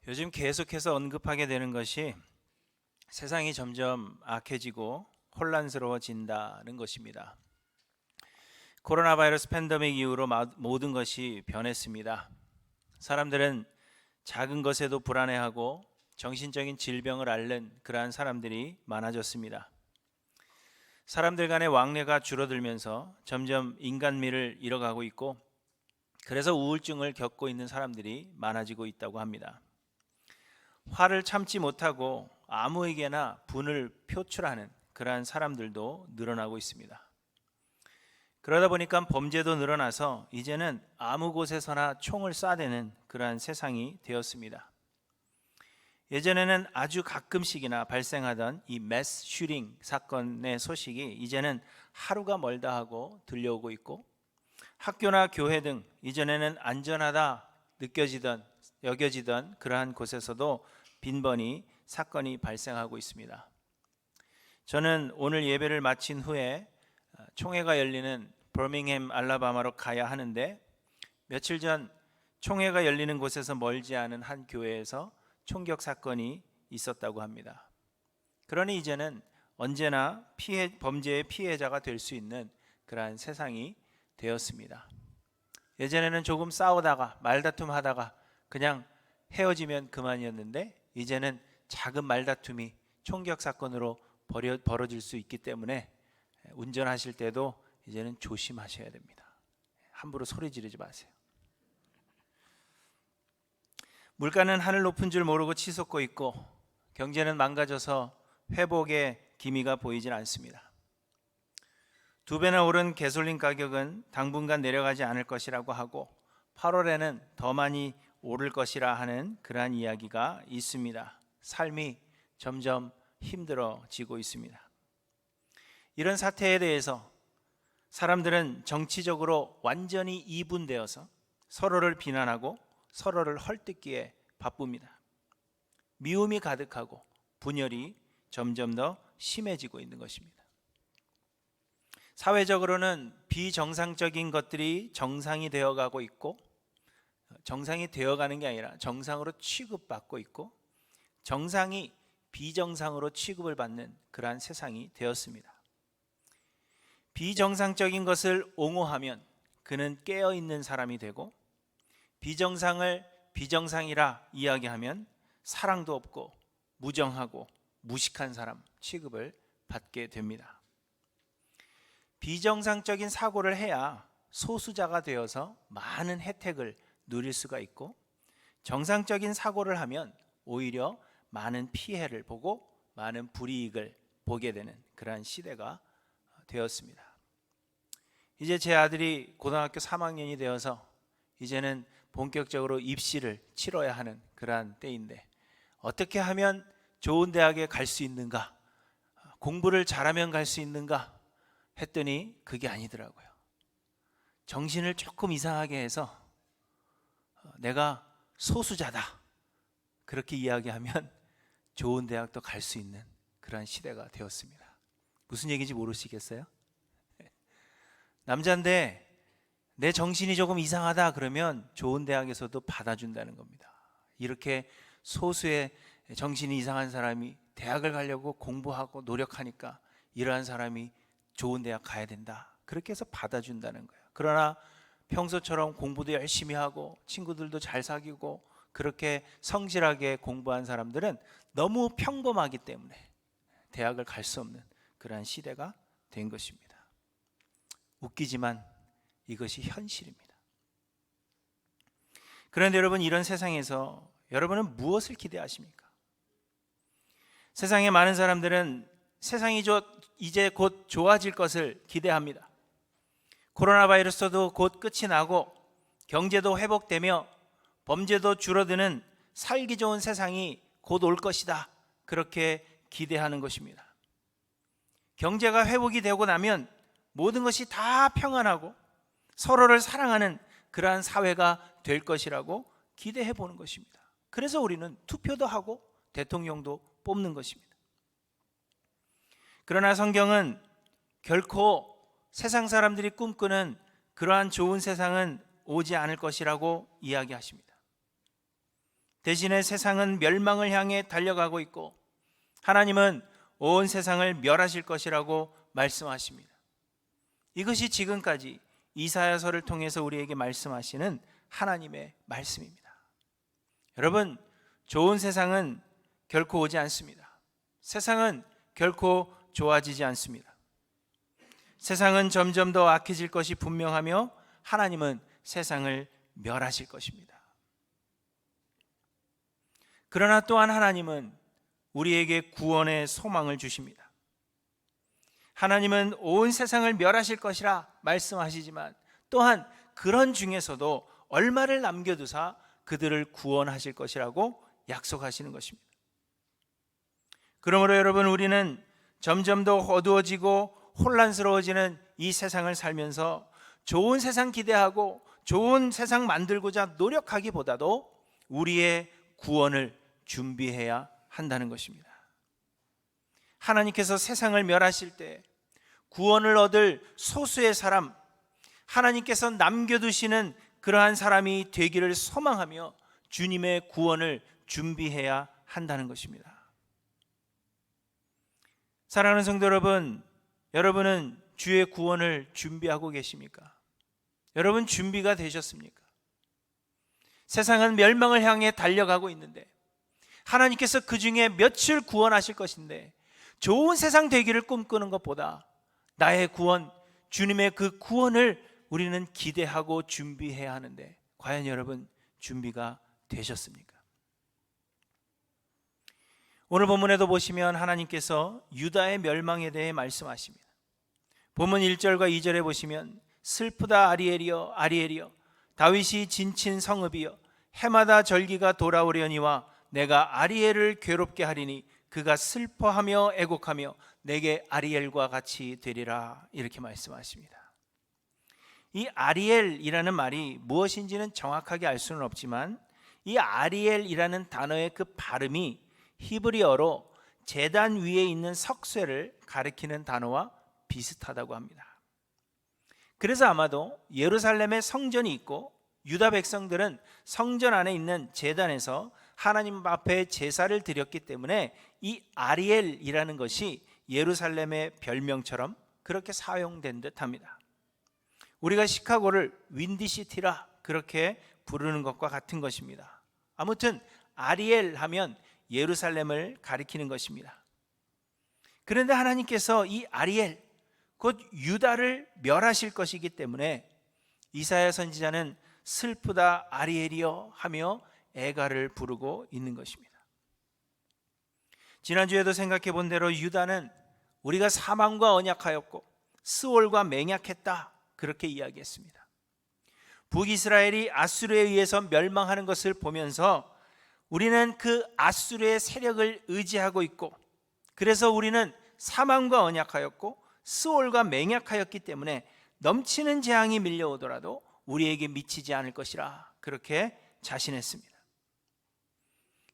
요즘 계속해서 언급하게 되는 것이 세상이 점점 악해지고 혼란스러워진다는 것입니다. 코로나 바이러스 팬데믹 이후로 모든 것이 변했습니다. 사람들은 작은 것에도 불안해하고 정신적인 질병을 앓는 그러한 사람들이 많아졌습니다. 사람들 간의 왕래가 줄어들면서 점점 인간미를 잃어가고 있고, 그래서 우울증을 겪고 있는 사람들이 많아지고 있다고 합니다. 화를 참지 못하고 아무에게나 분을 표출하는 그러한 사람들도 늘어나고 있습니다. 그러다 보니까 범죄도 늘어나서 이제는 아무 곳에서나 총을 쏴대는 그러한 세상이 되었습니다. 예전에는 아주 가끔씩이나 발생하던 이 매스 슈팅 사건의 소식이 이제는 하루가 멀다 하고 들려오고 있고, 학교나 교회 등 이전에는 안전하다 여겨지던 그러한 곳에서도 빈번히 사건이 발생하고 있습니다. 저는 오늘 예배를 마친 후에 총회가 열리는 버밍햄 알라바마로 가야 하는데, 며칠 전 총회가 열리는 곳에서 멀지 않은 한 교회에서 총격 사건이 있었다고 합니다. 그러니 이제는 언제나 범죄의 피해자가 될 수 있는 그러한 세상이 되었습니다. 예전에는 조금 싸우다가 말다툼하다가 그냥 헤어지면 그만이었는데, 이제는 작은 말다툼이 총격 사건으로 벌어질 수 있기 때문에 운전하실 때도 이제는 조심하셔야 됩니다. 함부로 소리 지르지 마세요. 물가는 하늘 높은 줄 모르고 치솟고 있고, 경제는 망가져서 회복의 기미가 보이질 않습니다. 2배나 오른 가솔린 가격은 당분간 내려가지 않을 것이라고 하고, 8월에는 더 많이 오를 것이라 하는 그러한 이야기가 있습니다. 삶이 점점 힘들어지고 있습니다. 이런 사태에 대해서 사람들은 정치적으로 완전히 이분되어서 서로를 비난하고 서로를 헐뜯기에 바쁩니다. 미움이 가득하고 분열이 점점 더 심해지고 있는 것입니다. 사회적으로는 비정상적인 것들이 정상이 되어가고 있고, 정상이 되어가는 게 아니라 정상으로 취급받고 있고, 정상이 비정상으로 취급을 받는 그러한 세상이 되었습니다. 비정상적인 것을 옹호하면 그는 깨어있는 사람이 되고, 비정상을 비정상이라 이야기하면 사랑도 없고 무정하고 무식한 사람 취급을 받게 됩니다. 비정상적인 사고를 해야 소수자가 되어서 많은 혜택을 누릴 수가 있고, 정상적인 사고를 하면 오히려 많은 피해를 보고 많은 불이익을 보게 되는 그러한 시대가 되었습니다. 이제 제 아들이 고등학교 3학년이 되어서 이제는 본격적으로 입시를 치러야 하는 그러한 때인데, 어떻게 하면 좋은 대학에 갈 수 있는가, 공부를 잘하면 갈 수 있는가 했더니 그게 아니더라고요. 정신을 조금 이상하게 해서 내가 소수자다 그렇게 이야기하면 좋은 대학도 갈 수 있는 그러한 시대가 되었습니다. 무슨 얘기인지 모르시겠어요? 남자인데 내 정신이 조금 이상하다 그러면 좋은 대학에서도 받아준다는 겁니다. 이렇게 소수의 정신이 이상한 사람이 대학을 가려고 공부하고 노력하니까 이러한 사람이 좋은 대학 가야 된다, 그렇게 해서 받아준다는 거예요. 그러나 평소처럼 공부도 열심히 하고 친구들도 잘 사귀고 그렇게 성실하게 공부한 사람들은 너무 평범하기 때문에 대학을 갈 수 없는 그러한 시대가 된 것입니다. 웃기지만 이것이 현실입니다. 그런데 여러분, 이런 세상에서 여러분은 무엇을 기대하십니까? 세상의 많은 사람들은 세상이 이제 곧 좋아질 것을 기대합니다. 코로나 바이러스도 곧 끝이 나고 경제도 회복되며 범죄도 줄어드는 살기 좋은 세상이 곧 올 것이다, 그렇게 기대하는 것입니다. 경제가 회복이 되고 나면 모든 것이 다 평안하고 서로를 사랑하는 그러한 사회가 될 것이라고 기대해 보는 것입니다. 그래서 우리는 투표도 하고 대통령도 뽑는 것입니다. 그러나 성경은 결코 세상 사람들이 꿈꾸는 그러한 좋은 세상은 오지 않을 것이라고 이야기하십니다. 대신에 세상은 멸망을 향해 달려가고 있고 하나님은 온 세상을 멸하실 것이라고 말씀하십니다. 이것이 지금까지 이사야서를 통해서 우리에게 말씀하시는 하나님의 말씀입니다. 여러분, 좋은 세상은 결코 오지 않습니다. 세상은 결코 좋아지지 않습니다. 세상은 점점 더 악해질 것이 분명하며 하나님은 세상을 멸하실 것입니다. 그러나 또한 하나님은 우리에게 구원의 소망을 주십니다. 하나님은 온 세상을 멸하실 것이라 말씀하시지만 또한 그런 중에서도 얼마를 남겨두사 그들을 구원하실 것이라고 약속하시는 것입니다. 그러므로 여러분, 우리는 점점 더 어두워지고 혼란스러워지는 이 세상을 살면서 좋은 세상 기대하고 좋은 세상 만들고자 노력하기보다도 우리의 구원을 준비해야 한다는 것입니다. 하나님께서 세상을 멸하실 때 구원을 얻을 소수의 사람, 하나님께서 남겨두시는 그러한 사람이 되기를 소망하며 주님의 구원을 준비해야 한다는 것입니다. 사랑하는 성도 여러분, 여러분은 주의 구원을 준비하고 계십니까? 여러분 준비가 되셨습니까? 세상은 멸망을 향해 달려가고 있는데 하나님께서 그 중에 몇을 구원하실 것인데 좋은 세상 되기를 꿈꾸는 것보다 나의 구원, 주님의 그 구원을 우리는 기대하고 준비해야 하는데 과연 여러분 준비가 되셨습니까? 오늘 본문에도 보시면 하나님께서 유다의 멸망에 대해 말씀하십니다. 본문 1절과 2절에 보시면 슬프다 아리엘이여 아리엘이여 다윗이 진친 성읍이여 해마다 절기가 돌아오려니와 내가 아리엘을 괴롭게 하리니 그가 슬퍼하며 애곡하며 내게 아리엘과 같이 되리라, 이렇게 말씀하십니다. 이 아리엘이라는 말이 무엇인지는 정확하게 알 수는 없지만 이 아리엘이라는 단어의 그 발음이 히브리어로 제단 위에 있는 석쇠를 가리키는 단어와 비슷하다고 합니다. 그래서 아마도 예루살렘에 성전이 있고 유다 백성들은 성전 안에 있는 제단에서 하나님 앞에 제사를 드렸기 때문에 이 아리엘이라는 것이 예루살렘의 별명처럼 그렇게 사용된 듯합니다. 우리가 시카고를 윈디시티라 그렇게 부르는 것과 같은 것입니다. 아무튼 아리엘 하면 예루살렘을 가리키는 것입니다. 그런데 하나님께서 이 아리엘, 곧 유다를 멸하실 것이기 때문에 이사야 선지자는 슬프다 아리엘이여 하며 애가를 부르고 있는 것입니다. 지난주에도 생각해 본 대로 유다는 우리가 사망과 언약하였고 스올과 맹약했다, 그렇게 이야기했습니다. 북이스라엘이 아수르에 의해서 멸망하는 것을 보면서 우리는 그 아수르의 세력을 의지하고 있고 그래서 우리는 사망과 언약하였고 스올과 맹약하였기 때문에 넘치는 재앙이 밀려오더라도 우리에게 미치지 않을 것이라, 그렇게 자신했습니다.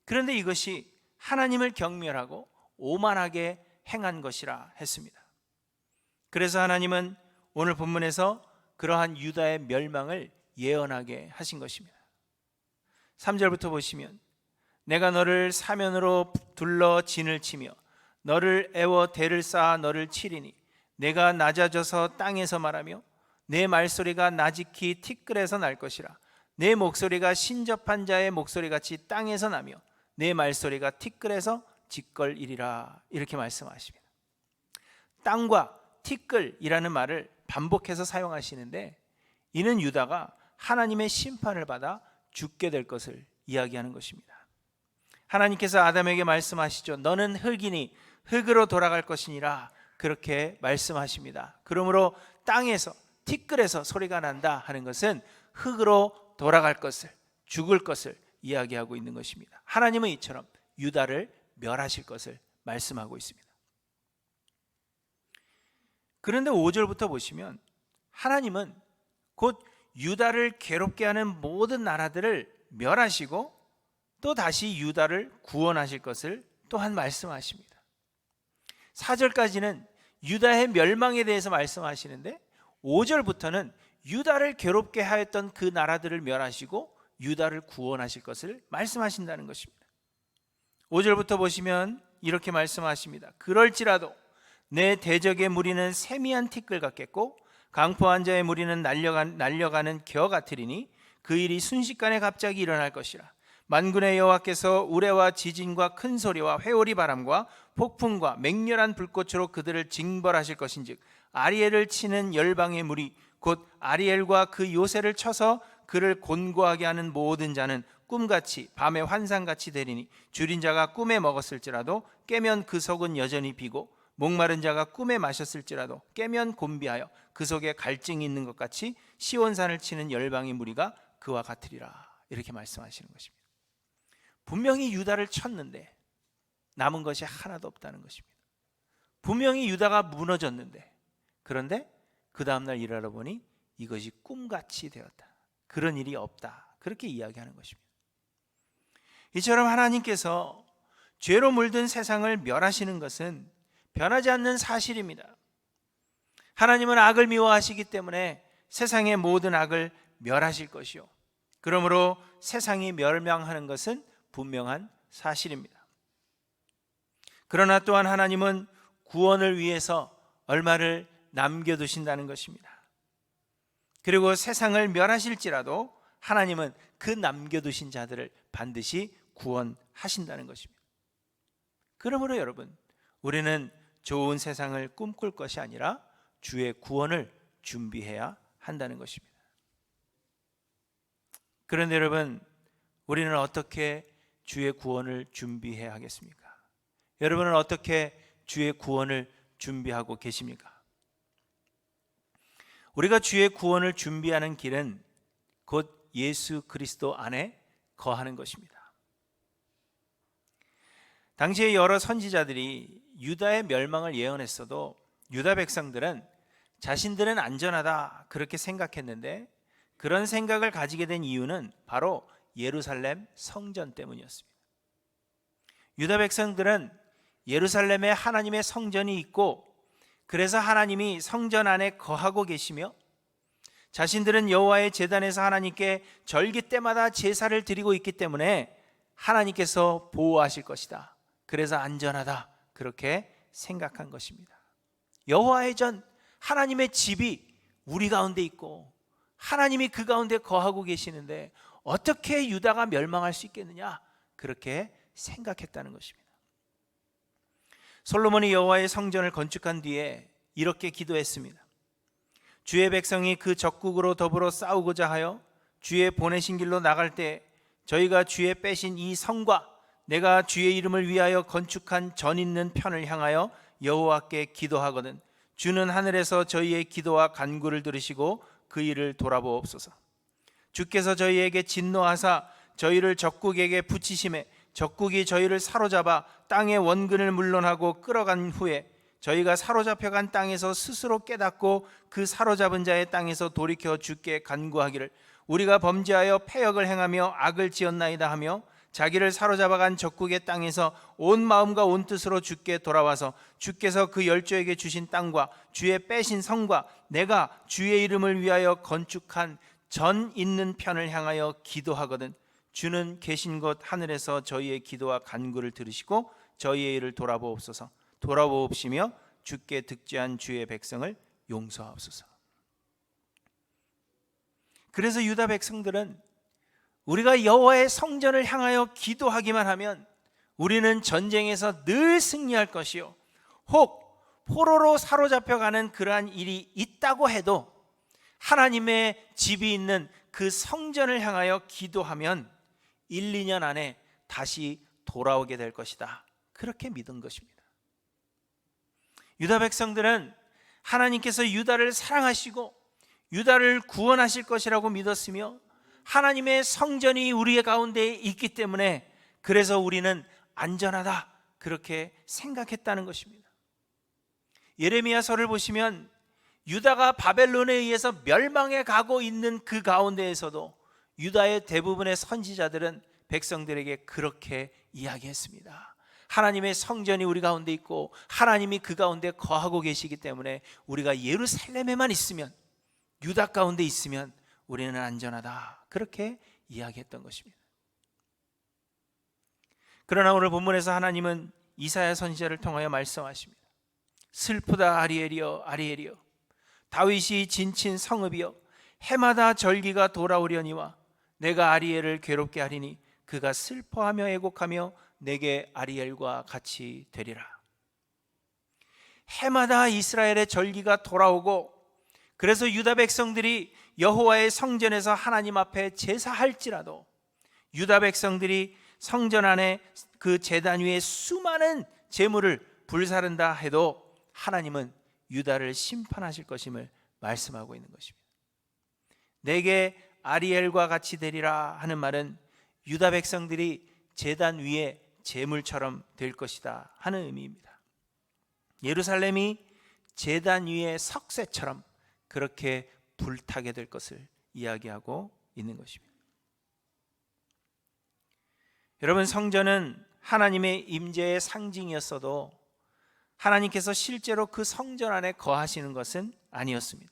그런데 이것이 하나님을 경멸하고 오만하게 행한 것이라 했습니다. 그래서 하나님은 오늘 본문에서 그러한 유다의 멸망을 예언하게 하신 것입니다. 3절부터 보시면 내가 너를 사면으로 둘러 진을 치며 너를 애워 대를 쌓아 너를 치리니 내가 낮아져서 땅에서 말하며 내 말소리가 나직히 티끌에서 날 것이라. 내 목소리가 신접한 자의 목소리같이 땅에서 나며 내 말소리가 티끌에서 짓걸이리라, 이렇게 말씀하십니다. 땅과 티끌이라는 말을 반복해서 사용하시는데 이는 유다가 하나님의 심판을 받아 죽게 될 것을 이야기하는 것입니다. 하나님께서 아담에게 말씀하시죠. 너는 흙이니 흙으로 돌아갈 것이니라, 그렇게 말씀하십니다. 그러므로 땅에서 티끌에서 소리가 난다 하는 것은 흙으로 돌아갈 것을, 죽을 것을 이야기하고 있는 것입니다. 하나님은 이처럼 유다를 멸하실 것을 말씀하고 있습니다. 그런데 5절부터 보시면 하나님은 곧 유다를 괴롭게 하는 모든 나라들을 멸하시고 또 다시 유다를 구원하실 것을 또한 말씀하십니다. 4절까지는 유다의 멸망에 대해서 말씀하시는데 5절부터는 유다를 괴롭게 하였던 그 나라들을 멸하시고 유다를 구원하실 것을 말씀하신다는 것입니다. 5절부터 보시면 이렇게 말씀하십니다. 그럴지라도 내 대적의 무리는 세미한 티끌 같겠고 강포한 자의 무리는 날려가는 겨 같으리니 그 일이 순식간에 갑자기 일어날 것이라. 만군의 여호와께서 우레와 지진과 큰 소리와 회오리 바람과 폭풍과 맹렬한 불꽃으로 그들을 징벌하실 것인즉 아리엘을 치는 열방의 무리 곧 아리엘과 그 요새를 쳐서 그를 곤고하게 하는 모든 자는 꿈같이 밤의 환상같이 되리니 줄인 자가 꿈에 먹었을지라도 깨면 그 속은 여전히 비고 목마른 자가 꿈에 마셨을지라도 깨면 곤비하여 그 속에 갈증이 있는 것 같이 시온산을 치는 열방의 무리가 그와 같으리라. 이렇게 말씀하시는 것입니다. 분명히 유다를 쳤는데 남은 것이 하나도 없다는 것입니다. 분명히 유다가 무너졌는데 그런데 그 다음날 일하러 보니 이것이 꿈같이 되었다. 그런 일이 없다. 그렇게 이야기하는 것입니다. 이처럼 하나님께서 죄로 물든 세상을 멸하시는 것은 변하지 않는 사실입니다. 하나님은 악을 미워하시기 때문에 세상의 모든 악을 멸하실 것이요, 그러므로 세상이 멸망하는 것은 분명한 사실입니다. 그러나 또한 하나님은 구원을 위해서 얼마를 남겨두신다는 것입니다. 그리고 세상을 멸하실지라도 하나님은 그 남겨두신 자들을 반드시 구원하신다는 것입니다. 그러므로 여러분, 우리는 좋은 세상을 꿈꿀 것이 아니라 주의 구원을 준비해야 한다는 것입니다. 그런데 여러분, 우리는 어떻게 주의 구원을 준비해야 하겠습니까? 여러분은 어떻게 주의 구원을 준비하고 계십니까? 우리가 주의 구원을 준비하는 길은 곧 예수 그리스도 안에 거하는 것입니다. 당시에 여러 선지자들이 유다의 멸망을 예언했어도 유다 백성들은 자신들은 안전하다 그렇게 생각했는데, 그런 생각을 가지게 된 이유는 바로 예루살렘 성전 때문이었습니다. 유다 백성들은 예루살렘에 하나님의 성전이 있고, 그래서 하나님이 성전 안에 거하고 계시며 자신들은 여호와의 제단에서 하나님께 절기 때마다 제사를 드리고 있기 때문에 하나님께서 보호하실 것이다, 그래서 안전하다 그렇게 생각한 것입니다. 여호와의 전, 하나님의 집이 우리 가운데 있고 하나님이 그 가운데 거하고 계시는데 어떻게 유다가 멸망할 수 있겠느냐, 그렇게 생각했다는 것입니다. 솔로몬이 여호와의 성전을 건축한 뒤에 이렇게 기도했습니다. 주의 백성이 그 적국으로 더불어 싸우고자 하여 주의 보내신 길로 나갈 때 저희가 주의 빼신 이 성과 내가 주의 이름을 위하여 건축한 전 있는 편을 향하여 여호와께 기도하거든 주는 하늘에서 저희의 기도와 간구를 들으시고 그 일을 돌아보옵소서. 주께서 저희에게 진노하사 저희를 적국에게 붙이심에 적국이 저희를 사로잡아 땅의 원근을 물론하고 끌어간 후에 저희가 사로잡혀간 땅에서 스스로 깨닫고 그 사로잡은 자의 땅에서 돌이켜 주께 간구하기를 우리가 범죄하여 패역을 행하며 악을 지었나이다 하며 자기를 사로잡아간 적국의 땅에서 온 마음과 온 뜻으로 주께 돌아와서 주께서 그 열조에게 주신 땅과 주의 빼신 성과 내가 주의 이름을 위하여 건축한 전 있는 편을 향하여 기도하거든 주는 계신 곳 하늘에서 저희의 기도와 간구를 들으시고 저희의 일을 돌아보옵소서. 돌아보옵시며 주께 득죄한 주의 백성을 용서하옵소서. 그래서 유다 백성들은 우리가 여호와의 성전을 향하여 기도하기만 하면 우리는 전쟁에서 늘 승리할 것이요, 혹 포로로 사로잡혀가는 그러한 일이 있다고 해도 하나님의 집이 있는 그 성전을 향하여 기도하면 1, 2년 안에 다시 돌아오게 될 것이다, 그렇게 믿은 것입니다. 유다 백성들은 하나님께서 유다를 사랑하시고 유다를 구원하실 것이라고 믿었으며 하나님의 성전이 우리의 가운데 있기 때문에 그래서 우리는 안전하다 그렇게 생각했다는 것입니다. 예레미야서를 보시면 유다가 바벨론에 의해서 멸망해 가고 있는 그 가운데에서도 유다의 대부분의 선지자들은 백성들에게 그렇게 이야기했습니다. 하나님의 성전이 우리 가운데 있고 하나님이 그 가운데 거하고 계시기 때문에 우리가 예루살렘에만 있으면, 유다 가운데 있으면 우리는 안전하다, 그렇게 이야기했던 것입니다. 그러나 오늘 본문에서 하나님은 이사야 선지자를 통하여 말씀하십니다. 슬프다 아리엘이여 아리엘이여, 다윗이 진친 성읍이여, 해마다 절기가 돌아오려니와 내가 아리엘을 괴롭게 하리니 그가 슬퍼하며 애곡하며 내게 아리엘과 같이 되리라. 해마다 이스라엘의 절기가 돌아오고, 그래서 유다 백성들이 여호와의 성전에서 하나님 앞에 제사할지라도 유다 백성들이 성전 안에 그 제단 위에 수많은 제물을 불사른다 해도 하나님은 유다를 심판하실 것임을 말씀하고 있는 것입니다. 내게 아리엘과 같이 되리라 하는 말은 유다 백성들이 제단 위에 제물처럼 될 것이다 하는 의미입니다. 예루살렘이 제단 위에 석쇠처럼 그렇게 불타게 될 것을 이야기하고 있는 것입니다. 여러분, 성전은 하나님의 임재의 상징이었어도 하나님께서 실제로 그 성전 안에 거하시는 것은 아니었습니다.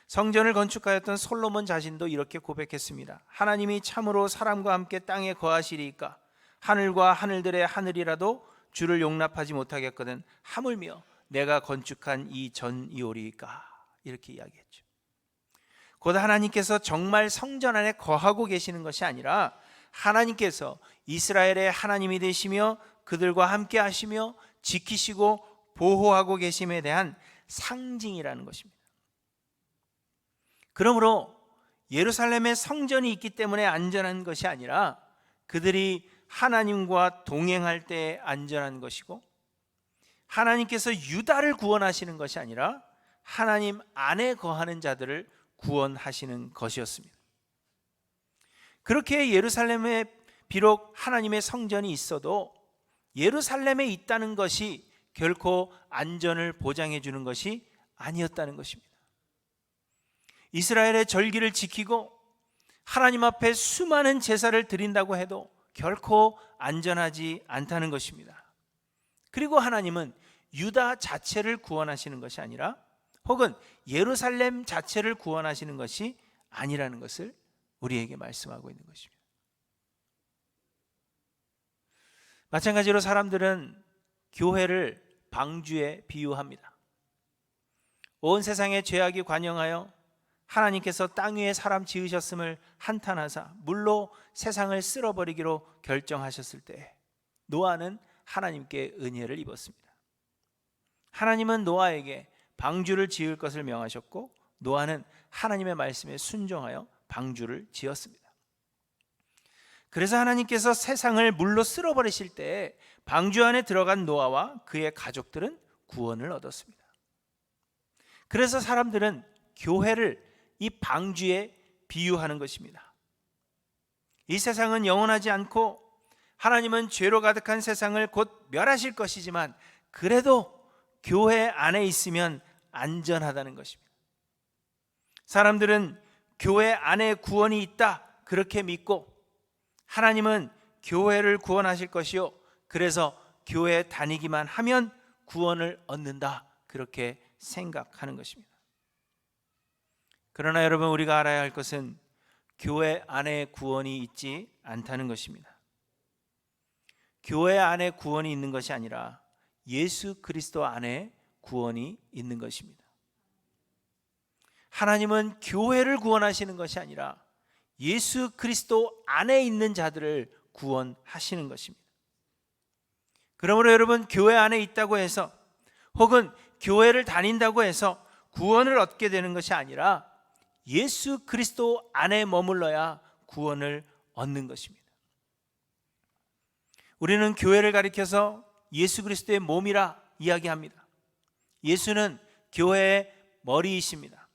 성전을 건축하였던 솔로몬 자신도 이렇게 고백했습니다. 하나님이 참으로 사람과 함께 땅에 거하시리이까 하늘과 하늘들의 하늘이라도 주를 용납하지 못하겠거든 하물며 내가 건축한 이 전이오리이까, 이렇게 이야기했죠. 곧 하나님께서 정말 성전 안에 거하고 계시는 것이 아니라 하나님께서 이스라엘의 하나님이 되시며 그들과 함께 하시며 지키시고 보호하고 계심에 대한 상징이라는 것입니다. 그러므로 예루살렘에 성전이 있기 때문에 안전한 것이 아니라 그들이 하나님과 동행할 때 안전한 것이고, 하나님께서 유다를 구원하시는 것이 아니라 하나님 안에 거하는 자들을 구원하시는 것이었습니다. 그렇게 예루살렘에 비록 하나님의 성전이 있어도 예루살렘에 있다는 것이 결코 안전을 보장해 주는 것이 아니었다는 것입니다. 이스라엘의 절기를 지키고 하나님 앞에 수많은 제사를 드린다고 해도 결코 안전하지 않다는 것입니다. 그리고 하나님은 유다 자체를 구원하시는 것이 아니라, 혹은 예루살렘 자체를 구원하시는 것이 아니라는 것을 우리에게 말씀하고 있는 것입니다. 마찬가지로 사람들은 교회를 방주에 비유합니다. 온 세상에 죄악이 관영하여 하나님께서 땅 위에 사람 지으셨음을 한탄하사 물로 세상을 쓸어버리기로 결정하셨을 때 노아는 하나님께 은혜를 입었습니다. 하나님은 노아에게 방주를 지을 것을 명하셨고 노아는 하나님의 말씀에 순종하여 방주를 지었습니다. 그래서 하나님께서 세상을 물로 쓸어버리실 때 방주 안에 들어간 노아와 그의 가족들은 구원을 얻었습니다. 그래서 사람들은 교회를 이 방주에 비유하는 것입니다. 이 세상은 영원하지 않고 하나님은 죄로 가득한 세상을 곧 멸하실 것이지만 그래도 교회 안에 있으면 안전하다는 것입니다. 사람들은 교회 안에 구원이 있다 그렇게 믿고 하나님은 교회를 구원하실 것이요, 그래서 교회에 다니기만 하면 구원을 얻는다 그렇게 생각하는 것입니다. 그러나 여러분, 우리가 알아야 할 것은 교회 안에 구원이 있지 않다는 것입니다. 교회 안에 구원이 있는 것이 아니라 예수 그리스도 안에 구원이 있는 것입니다. 하나님은 교회를 구원하시는 것이 아니라 예수 그리스도 안에 있는 자들을 구원하시는 것입니다. 그러므로 여러분, 교회 안에 있다고 해서 혹은 교회를 다닌다고 해서 구원을 얻게 되는 것이 아니라 예수 그리스도 안에 머물러야 구원을 얻는 것입니다. 우리는 교회를 가리켜서 예수 그리스도의 몸이라 이야기합니다. 예수는 교회의 머리이십니다.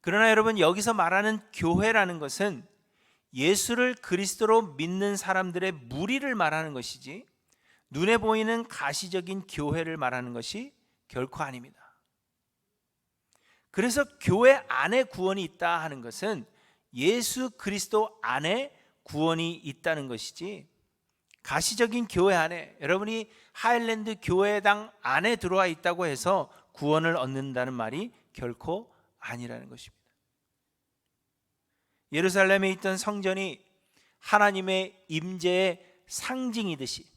그러나 여러분, 여기서 말하는 교회라는 것은 예수를 그리스도로 믿는 사람들의 무리를 말하는 것이지 눈에 보이는 가시적인 교회를 말하는 것이 결코 아닙니다. 그래서 교회 안에 구원이 있다 하는 것은 예수 그리스도 안에 구원이 있다는 것이지 가시적인 교회 안에, 여러분이 하일랜드 교회당 안에 들어와 있다고 해서 구원을 얻는다는 말이 결코 아니라는 것입니다. 예루살렘에 있던 성전이 하나님의 임재의 상징이듯이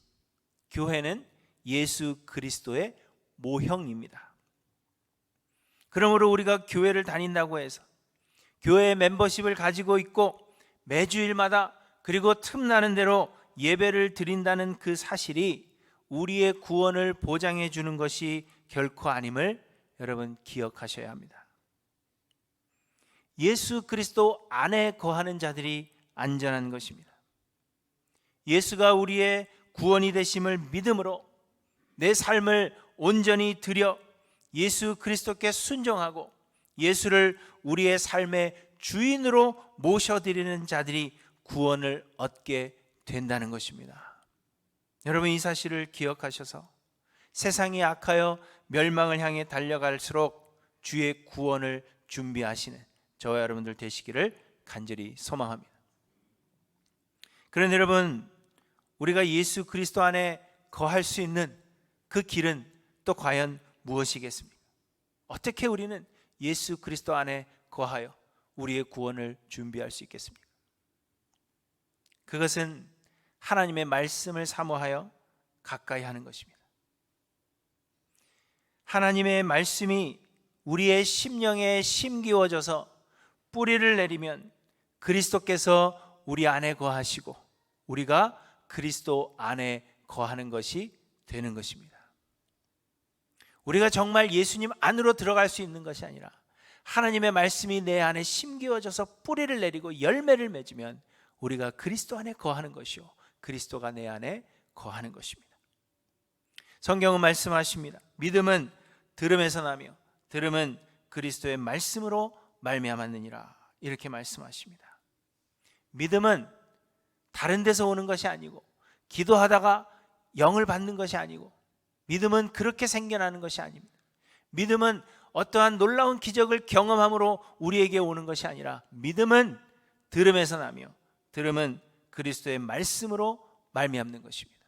교회는 예수 그리스도의 모형입니다. 그러므로 우리가 교회를 다닌다고 해서 교회의 멤버십을 가지고 있고 매주일마다 그리고 틈나는 대로 예배를 드린다는 그 사실이 우리의 구원을 보장해 주는 것이 결코 아님을 여러분 기억하셔야 합니다. 예수 그리스도 안에 거하는 자들이 안전한 것입니다. 예수가 우리의 구원이 되심을 믿음으로 내 삶을 온전히 드려 예수 그리스도께 순종하고 예수를 우리의 삶의 주인으로 모셔드리는 자들이 구원을 얻게 된다는 것입니다. 여러분, 이 사실을 기억하셔서 세상이 악하여 멸망을 향해 달려갈수록 주의 구원을 준비하시는 저와 여러분들 되시기를 간절히 소망합니다. 그런데 여러분, 우리가 예수 그리스도 안에 거할 수 있는 그 길은 또 과연 무엇이겠습니까? 어떻게 우리는 예수 그리스도 안에 거하여 우리의 구원을 준비할 수 있겠습니까? 그것은 하나님의 말씀을 사모하여 가까이 하는 것입니다. 하나님의 말씀이 우리의 심령에 심기워져서 뿌리를 내리면 그리스도께서 우리 안에 거하시고 우리가 그리스도 안에 거하는 것이 되는 것입니다. 우리가 정말 예수님 안으로 들어갈 수 있는 것이 아니라 하나님의 말씀이 내 안에 심기워져서 뿌리를 내리고 열매를 맺으면 우리가 그리스도 안에 거하는 것이요 그리스도가 내 안에 거하는 것입니다. 성경은 말씀하십니다. 믿음은 들음에서 나며 들음은 그리스도의 말씀으로 말미암았느니라, 이렇게 말씀하십니다. 믿음은 다른 데서 오는 것이 아니고 기도하다가 영을 받는 것이 아니고 믿음은 그렇게 생겨나는 것이 아닙니다. 믿음은 어떠한 놀라운 기적을 경험함으로 우리에게 오는 것이 아니라 믿음은 들음에서 나며 들음은 그리스도의 말씀으로 말미암는 것입니다.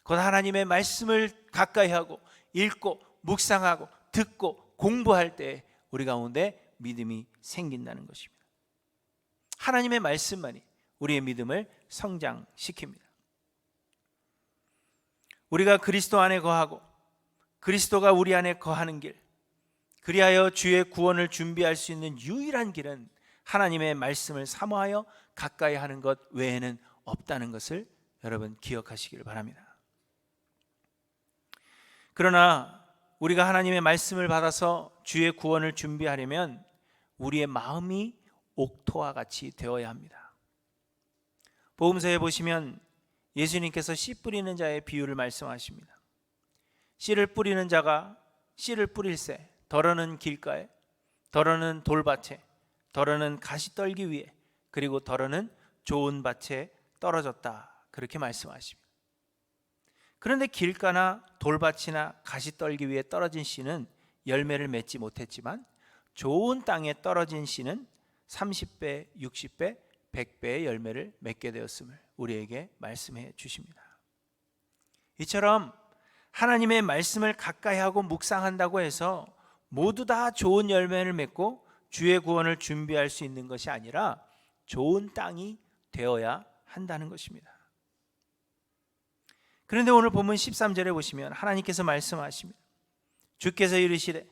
곧 하나님의 말씀을 가까이 하고 읽고 묵상하고 듣고 공부할 때 우리 가운데 믿음이 생긴다는 것입니다. 하나님의 말씀만이 우리의 믿음을 성장시킵니다. 우리가 그리스도 안에 거하고 그리스도가 우리 안에 거하는 길, 그리하여 주의 구원을 준비할 수 있는 유일한 길은 하나님의 말씀을 사모하여 가까이 하는 것 외에는 없다는 것을 여러분 기억하시기를 바랍니다. 그러나 우리가 하나님의 말씀을 받아서 주의 구원을 준비하려면 우리의 마음이 옥토와 같이 되어야 합니다. 복음서에 보시면 예수님께서 씨 뿌리는 자의 비유를 말씀하십니다. 씨를 뿌리는 자가 씨를 뿌릴새 덜어는 길가에, 덜어는 돌밭에, 덜어는 가시떨기 위에, 그리고 덜어는 좋은 밭에 떨어졌다, 그렇게 말씀하십니다. 그런데 길가나 돌밭이나 가시떨기 위에 떨어진 씨는 열매를 맺지 못했지만 좋은 땅에 떨어진 씨는 30배, 60배, 100배의 열매를 맺게 되었음을 우리에게 말씀해 주십니다. 이처럼 하나님의 말씀을 가까이 하고 묵상한다고 해서 모두 다 좋은 열매를 맺고 주의 구원을 준비할 수 있는 것이 아니라 좋은 땅이 되어야 한다는 것입니다. 그런데 오늘 본문 13절에 보시면 하나님께서 말씀하십니다. 주께서 이르시되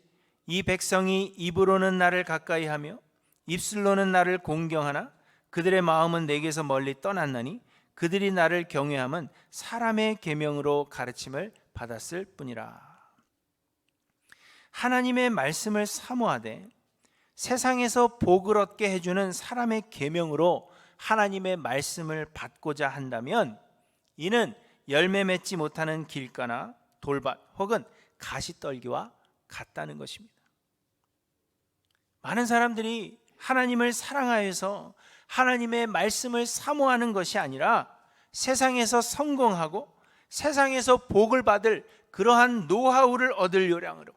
이 백성이 입으로는 나를 가까이 하며 입술로는 나를 공경하나 그들의 마음은 내게서 멀리 떠났나니 그들이 나를 경외함은 사람의 계명으로 가르침을 받았을 뿐이라. 하나님의 말씀을 사모하되 세상에서 복을 얻게 해주는 사람의 계명으로 하나님의 말씀을 받고자 한다면 이는 열매 맺지 못하는 길가나 돌밭 혹은 가시떨기와 같다는 것입니다. 많은 사람들이 하나님을 사랑하여서 하나님의 말씀을 사모하는 것이 아니라 세상에서 성공하고 세상에서 복을 받을 그러한 노하우를 얻을 요량으로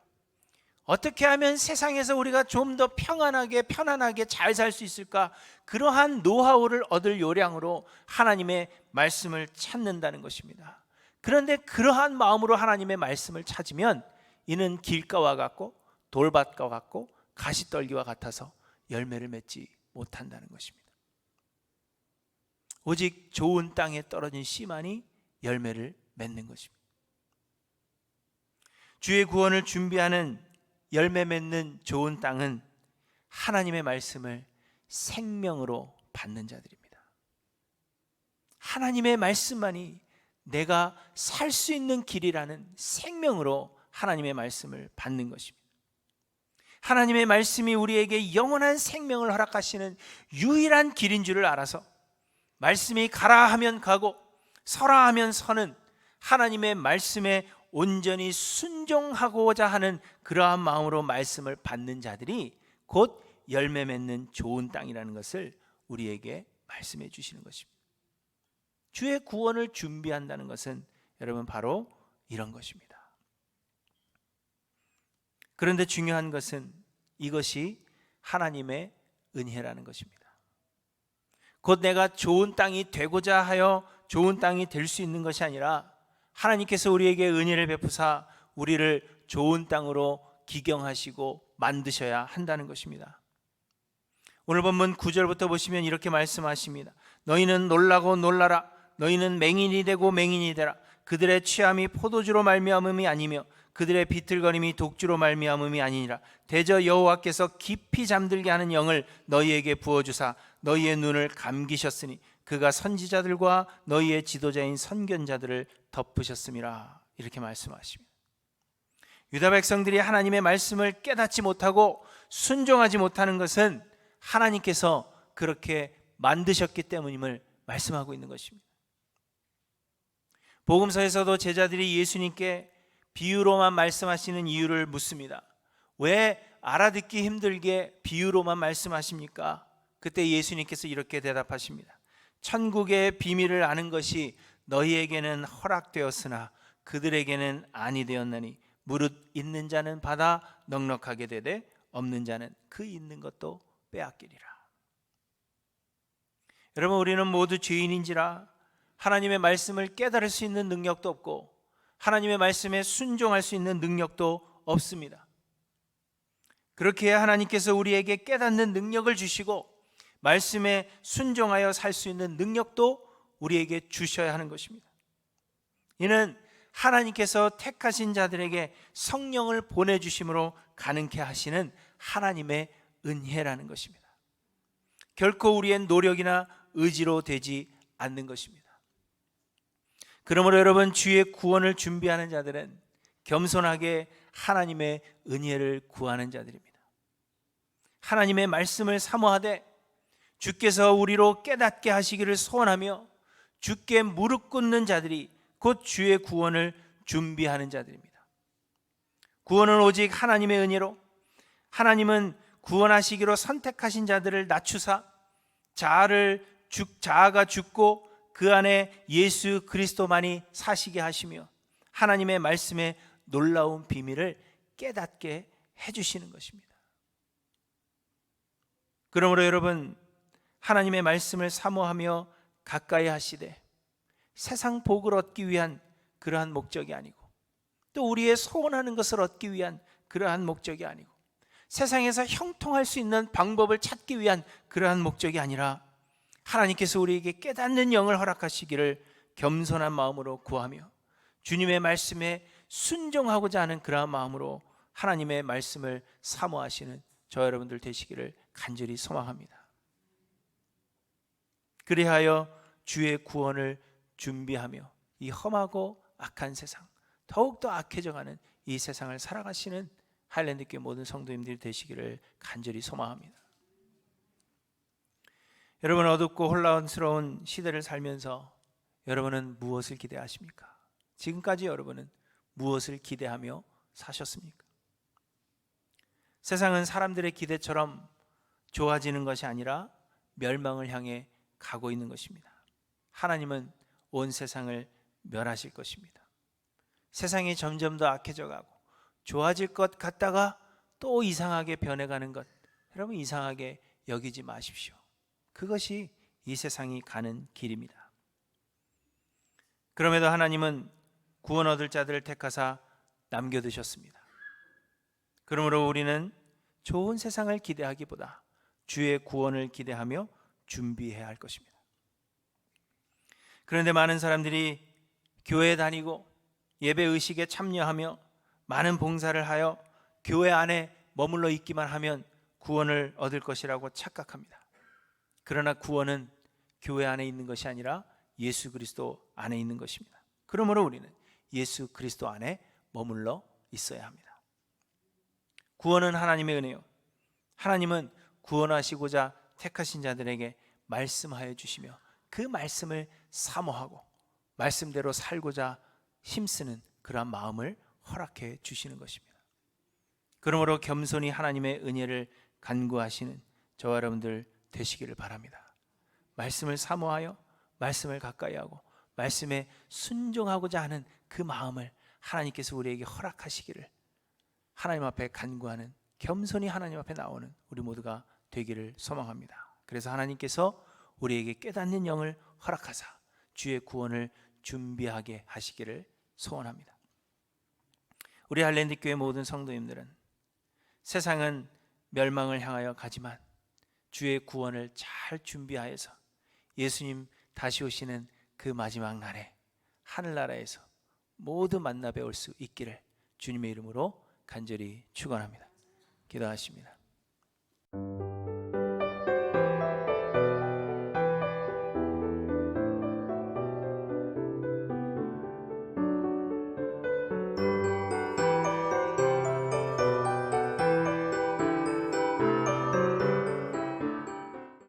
어떻게 하면 세상에서 우리가 좀 더 평안하게 편안하게 잘 살 수 있을까, 그러한 노하우를 얻을 요량으로 하나님의 말씀을 찾는다는 것입니다. 그런데 그러한 마음으로 하나님의 말씀을 찾으면 이는 길가와 같고 돌밭과 같고 가시떨기와 같아서 열매를 맺지 못한다는 것입니다. 오직 좋은 땅에 떨어진 씨만이 열매를 맺는 것입니다. 주의 구원을 준비하는 열매 맺는 좋은 땅은 하나님의 말씀을 생명으로 받는 자들입니다. 하나님의 말씀만이 내가 살 수 있는 길이라는 생명으로 하나님의 말씀을 받는 것입니다. 하나님의 말씀이 우리에게 영원한 생명을 허락하시는 유일한 길인 줄을 알아서 말씀이 가라 하면 가고 서라 하면 서는 하나님의 말씀에 온전히 순종하고자 하는 그러한 마음으로 말씀을 받는 자들이 곧 열매 맺는 좋은 땅이라는 것을 우리에게 말씀해 주시는 것입니다. 주의 구원을 준비한다는 것은 여러분 바로 이런 것입니다. 그런데 중요한 것은 이것이 하나님의 은혜라는 것입니다. 곧 내가 좋은 땅이 되고자 하여 좋은 땅이 될 수 있는 것이 아니라 하나님께서 우리에게 은혜를 베푸사 우리를 좋은 땅으로 기경하시고 만드셔야 한다는 것입니다. 오늘 본문 9절부터 보시면 이렇게 말씀하십니다. 너희는 놀라고 놀라라. 너희는 맹인이 되고 맹인이 되라. 그들의 취함이 포도주로 말미암음이 아니며 그들의 비틀거림이 독주로 말미암음이 아니니라. 대저 여호와께서 깊이 잠들게 하는 영을 너희에게 부어주사 너희의 눈을 감기셨으니 그가 선지자들과 너희의 지도자인 선견자들을 덮으셨음이라. 이렇게 말씀하십니다. 유다 백성들이 하나님의 말씀을 깨닫지 못하고 순종하지 못하는 것은 하나님께서 그렇게 만드셨기 때문임을 말씀하고 있는 것입니다. 복음서에서도 제자들이 예수님께 비유로만 말씀하시는 이유를 묻습니다. 왜 알아듣기 힘들게 비유로만 말씀하십니까? 그때 예수님께서 이렇게 대답하십니다. 천국의 비밀을 아는 것이 너희에게는 허락되었으나 그들에게는 아니 되었나니 무릇 있는 자는 받아 넉넉하게 되되 없는 자는 그 있는 것도 빼앗기리라. 여러분, 우리는 모두 죄인인지라 하나님의 말씀을 깨달을 수 있는 능력도 없고 하나님의 말씀에 순종할 수 있는 능력도 없습니다. 그렇게 하나님께서 우리에게 깨닫는 능력을 주시고 말씀에 순종하여 살 수 있는 능력도 우리에게 주셔야 하는 것입니다. 이는 하나님께서 택하신 자들에게 성령을 보내주심으로 가능케 하시는 하나님의 은혜라는 것입니다. 결코 우리의 노력이나 의지로 되지 않는 것입니다. 그러므로 여러분, 주의 구원을 준비하는 자들은 겸손하게 하나님의 은혜를 구하는 자들입니다. 하나님의 말씀을 사모하되 주께서 우리로 깨닫게 하시기를 소원하며 주께 무릎 꿇는 자들이 곧 주의 구원을 준비하는 자들입니다. 구원은 오직 하나님의 은혜로 하나님은 구원하시기로 선택하신 자들을 낮추사 자아가 죽고 그 안에 예수 그리스도만이 사시게 하시며 하나님의 말씀의 놀라운 비밀을 깨닫게 해주시는 것입니다. 그러므로 여러분, 하나님의 말씀을 사모하며 가까이 하시되 세상 복을 얻기 위한 그러한 목적이 아니고 또 우리의 소원하는 것을 얻기 위한 그러한 목적이 아니고 세상에서 형통할 수 있는 방법을 찾기 위한 그러한 목적이 아니라 하나님께서 우리에게 깨닫는 영을 허락하시기를 겸손한 마음으로 구하며 주님의 말씀에 순종하고자 하는 그러한 마음으로 하나님의 말씀을 사모하시는 저 여러분들 되시기를 간절히 소망합니다. 그리하여 주의 구원을 준비하며 이 험하고 악한 세상, 더욱더 악해져가는 이 세상을 살아가시는 하일랜드교회 모든 성도님들이 되시기를 간절히 소망합니다. 여러분, 어둡고 혼란스러운 시대를 살면서 여러분은 무엇을 기대하십니까? 지금까지 여러분은 무엇을 기대하며 사셨습니까? 세상은 사람들의 기대처럼 좋아지는 것이 아니라 멸망을 향해 가고 있는 것입니다. 하나님은 온 세상을 멸하실 것입니다. 세상이 점점 더 악해져 가고 좋아질 것 같다가 또 이상하게 변해가는 것, 여러분 이상하게 여기지 마십시오. 그것이 이 세상이 가는 길입니다. 그럼에도 하나님은 구원 얻을 자들을 택하사 남겨두셨습니다. 그러므로 우리는 좋은 세상을 기대하기보다 주의 구원을 기대하며 준비해야 할 것입니다. 그런데 많은 사람들이 교회 다니고 예배 의식에 참여하며 많은 봉사를 하여 교회 안에 머물러 있기만 하면 구원을 얻을 것이라고 착각합니다. 그러나 구원은 교회 안에 있는 것이 아니라 예수 그리스도 안에 있는 것입니다. 그러므로 우리는 예수 그리스도 안에 머물러 있어야 합니다. 구원은 하나님의 은혜요, 하나님은 구원하시고자 택하신 자들에게 말씀하여 주시며 그 말씀을 사모하고 말씀대로 살고자 힘쓰는 그러한 마음을 허락해 주시는 것입니다. 그러므로 겸손히 하나님의 은혜를 간구하시는 저와 여러분들 되시기를 바랍니다. 말씀을 사모하여 말씀을 가까이 하고 말씀에 순종하고자 하는 그 마음을 하나님께서 우리에게 허락하시기를 하나님 앞에 간구하는, 겸손히 하나님 앞에 나오는 우리 모두가 되기를 소망합니다. 그래서 하나님께서 우리에게 깨닫는 영을 허락하사 주의 구원을 준비하게 하시기를 소원합니다. 우리 할랜드 교회 모든 성도님들은 세상은 멸망을 향하여 가지만 주의 구원을 잘 준비하여서 예수님 다시 오시는 그 마지막 날에 하늘나라에서 모두 만나 뵈올 수 있기를 주님의 이름으로 간절히 축원합니다. 기도하십니다.